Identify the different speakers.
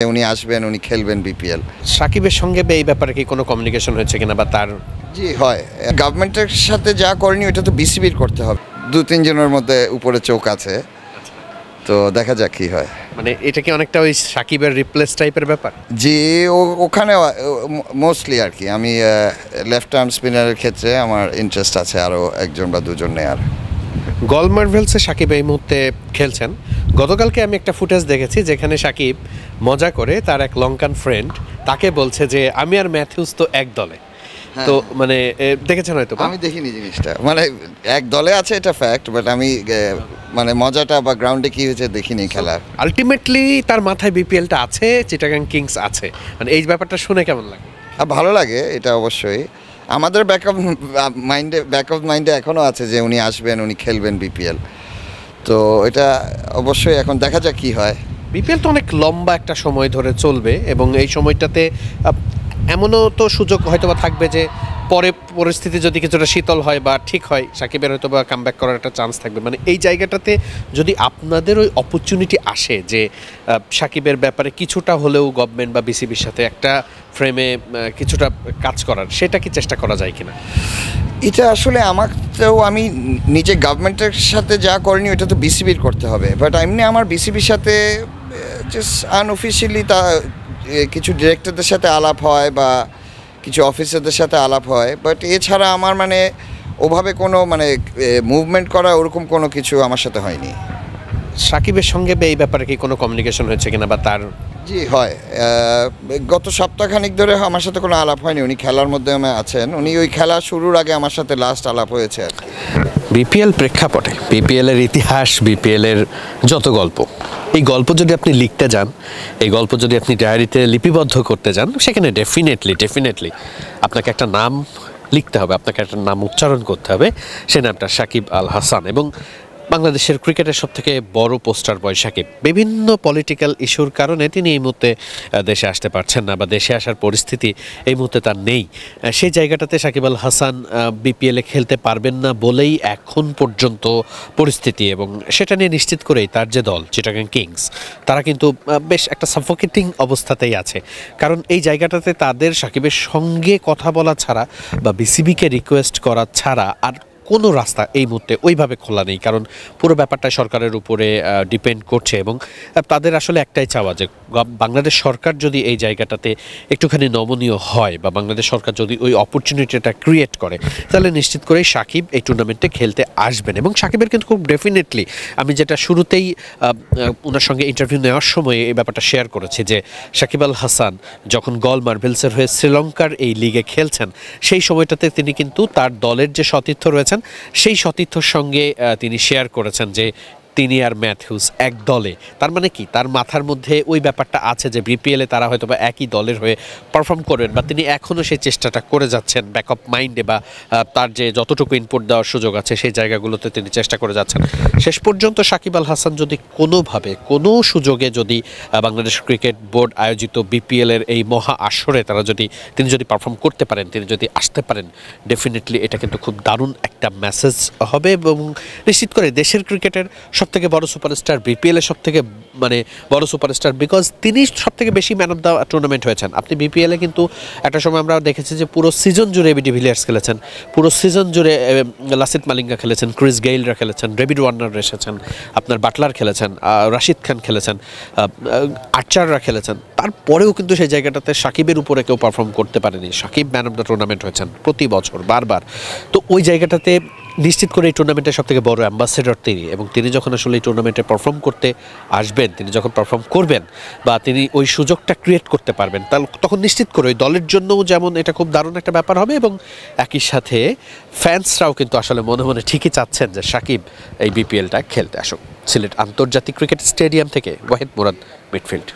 Speaker 1: উনি আসবেন, উনি খেলবেন বিপিএল।
Speaker 2: সাকিবের সঙ্গে এই ব্যাপারে কি কোনো কমিউনিকেশন হয়েছে কিনা বা তার?
Speaker 1: জি হয়, গভর্নমেন্টের সাথে যা করেনি ওটা তো বিসিবির করতে হবে। 2-3 জনের মধ্যে উপরে চোখ আছে, তো দেখা যাক কি হয়।
Speaker 2: মানে এটা কি অনেকটা ওই সাকিবের রিপ্লেস টাইপের ব্যাপার?
Speaker 1: জি, ওখানে মোস্টলি আর কি আমি লেফট আর্ম স্পিনারের ক্ষেত্রে আমার ইন্টারেস্ট আছে আরও একজন বা দুজন নেয়ার।
Speaker 2: গল মার্ভেলসে সাকিব এই মুহূর্তে খেলছেন। গতকালকে আমি একটা ফুটেজ দেখেছি যেখানে সাকিব মজা করে তার এক লঙ্কান ফ্রেন্ড তাকে বলছে যে আমি আর ম্যাথিউস তো এক দলে। তো মানে দেখেছেন হয়তো?
Speaker 1: আমি দেখিনি জিনিসটা, মানে এক দলে আছে এটা ফ্যাক্ট, বাট আমি মানে মজাটা বা গ্রাউন্ডে কি হয়েছে দেখিনি খেলার।
Speaker 2: আলটিমেটলি তার মাথায় বিপিএলটা আছে, চিটাগাং কিংস আছে, মানে এই ব্যাপারটা শুনে কেমন লাগে?
Speaker 1: ভালো লাগে এটা অবশ্যই। আমাদের ব্যাক অফ মাইন্ডে এখনও আছে যে উনি আসবেন, উনি খেলবেন বিপিএল। তো এটা অবশ্যই এখন দেখা যাক কী হয়।
Speaker 2: বিপিএল তো অনেক লম্বা একটা সময় ধরে চলবে এবং এই সময়টাতে এমনও তো সুযোগ হয়তো বা থাকবে যে পরে পরিস্থিতি যদি কিছুটা শীতল হয় বা ঠিক হয় সাকিবের হয়তো বা কামব্যাক করার একটা চান্স থাকবে। মানে এই জায়গাটাতে যদি আপনাদের ওই অপরচুনিটি আসে যে সাকিবের ব্যাপারে কিছুটা হলেও গভর্নমেন্ট বা বিসিবির সাথে একটা ফ্রেমে কিছুটা কাজ করার, সেটা কি চেষ্টা করা যায় কিনা?
Speaker 1: এটা আসলে আমাকেও আমি নিজে গভর্নমেন্টের সাথে যা করিনি ওটা তো বিসিবির করতে হবে, বাট এমনি আমার বিসিবির সাথে জাস্ট আনঅফিসিয়ালি কিছু ডিরেক্টরদের সাথে আলাপ হয় বা কিছু অফিসারদের সাথে আলাপ হয়, বাট এছাড়া আমার মানে ওভাবে কোনো মানে মুভমেন্ট করা ওরকম কোনো কিছু আমার সাথে হয়নি।
Speaker 2: সাকিবের সঙ্গে এই ব্যাপারে কি কোনো কমিউনিকেশন হয়েছে কিনা বা তার?
Speaker 1: জি হয়, গত সপ্তাহখানিক ধরে আমার সাথে কোনো আলাপ হয়নি। উনি খেলার মধ্যে আছেন, উনি ওই খেলা শুরুর আগে আমার সাথে লাস্ট আলাপ হয়েছে আর কি।
Speaker 2: বিপিএল প্রেক্ষাপটে বিপিএলের ইতিহাস, বিপিএলের যত গল্প, এই গল্প যদি আপনি লিখতে যান, এই গল্প যদি আপনি ডায়েরিতে লিপিবদ্ধ করতে যান, সেখানে ডেফিনেটলি আপনাকে একটা নাম লিখতে হবে, আপনাকে একটা নাম উচ্চারণ করতে হবে। সে নামটা সাকিব আল হাসান। এবং বাংলাদেশের ক্রিকেটের সবথেকে বড় পোস্টার বয় সাকিব। বিভিন্ন পলিটিক্যাল ইস্যুর কারণে তিনি এই মুহূর্তে দেশে আসতে পারছেন না বা দেশে আসার পরিস্থিতি এই মুহূর্তে তার নেই। সেই জায়গাটাতে সাকিব আল হাসান বিপিএলে খেলতে পারবেন না বলেই এখন পর্যন্ত পরিস্থিতি, এবং সেটা নিয়ে নিশ্চিত করেই তার যে দল চিটাগাং কিংস, তারা কিন্তু বেশ একটা সাফোকেটিং অবস্থাতেই আছে। কারণ এই জায়গাটাতে তাদের সাকিবের সঙ্গে কথা বলা ছাড়া বা বিসিবিকে রিকোয়েস্ট করা ছাড়া আর কোনো রাস্তা এই মুহূর্তে ওইভাবে খোলা নেই। কারণ পুরো ব্যাপারটা সরকারের উপরে ডিপেন্ড করছে এবং তাদের আসলে একটাই চাওয়া যে বাংলাদেশ সরকার যদি এই জায়গাটাতে একটুখানি নমনীয় হয় বা বাংলাদেশ সরকার যদি ওই অপরচুনিটিটা ক্রিয়েট করে, তাহলে নিশ্চিত করেই সাকিব এই টুর্নামেন্টে খেলতে আসবেন। এবং সাকিবের কিন্তু খুব ডেফিনেটলি, আমি যেটা শুরুতেই ওনার সঙ্গে ইন্টারভিউ নেওয়ার সময় এই ব্যাপারটা শেয়ার করেছি যে সাকিব আল হাসান যখন গল মার্ভেলসের হয়ে শ্রীলঙ্কার এই লিগে খেলছেন, সেই সময়টাতে তিনি কিন্তু তার দলের যে সতীর্থ রয়েছেন সেই সতীর্থর সঙ্গে তিনি শেয়ার করেছেন যে তিনি আর ম্যাথিউস এক দলে। তার মানে কি, তার মাথার মধ্যে ওই ব্যাপারটা আছে যে বিপিএলে তারা হয়তো বা একই দলের হয়ে পারফর্ম করবেন, বা তিনি এখনও সেই চেষ্টাটা করে যাচ্ছেন ব্যাক অফ মাইন্ডে, বা তার যে যতটুকু ইনপুট দেওয়ার সুযোগ আছে সেই জায়গাগুলোতে তিনি চেষ্টা করে যাচ্ছেন। শেষ পর্যন্ত সাকিব আল হাসান যদি কোনোভাবে কোনো সুযোগে যদি বাংলাদেশ ক্রিকেট বোর্ড আয়োজিত বিপিএলের এই মহা আসরে তিনি যদি পারফর্ম করতে পারেন, তিনি যদি আসতে পারেন, ডেফিনেটলি এটা কিন্তু খুব দারুণ একটা মেসেজ হবে এবং নিশ্চিত করে দেশের ক্রিকেটের সবথেকে বড় সুপারস্টার, বিপিএলের সবথেকে মানে বড় সুপারস্টার, বিকজ তিনি সবথেকে বেশি ম্যান অফ দ্য টুর্নামেন্ট হয়েছেন। আপনি বিপিএলে কিন্তু একটা সময় আমরা দেখেছি যে পুরো সিজন জুড়ে এবি ডিভিলিয়ার্স খেলেছেন, পুরো সিজন জুড়ে লাসিথ মালিঙ্গা খেলেছেন, ক্রিস গেইলরা খেলেছেন, ডেভিড ওয়ার্নার এসেছেন, আপনার বাটলার খেলেছেন, রাশিদ খান খেলেছেন, আর্চাররা খেলেছেন। তারপরেও কিন্তু সেই জায়গাটাতে সাকিবের উপরে কেউ পারফর্ম করতে পারেনি। Shakib man of the tournament হয়েছেন প্রতি বছর বারবার। তো ওই জায়গাটাতে নিশ্চিত করে এই টুর্নামেন্টের সবথেকে বড় অ্যাম্বাসেডর তিনি, এবং তিনি যখন আসলে এই টুর্নামেন্টে পারফর্ম করতে আসবেন, তিনি যখন পারফর্ম করবেন বা তিনি ওই সুযোগটা ক্রিয়েট করতে পারবেন, তখন নিশ্চিত করে ওই দলের জন্যও যেমন এটা খুব দারুণ একটা ব্যাপার হবে, এবং একই সাথে ফ্যান্সরাও কিন্তু আসলে মনে মনে ঠিকই চাচ্ছেন যে সাকিব এই বিপিএলটা খেলতে আসুক। সিলেট আন্তর্জাতিক ক্রিকেট স্টেডিয়াম থেকে ওয়াহিদ মুরাদ, মিডফিল্ড।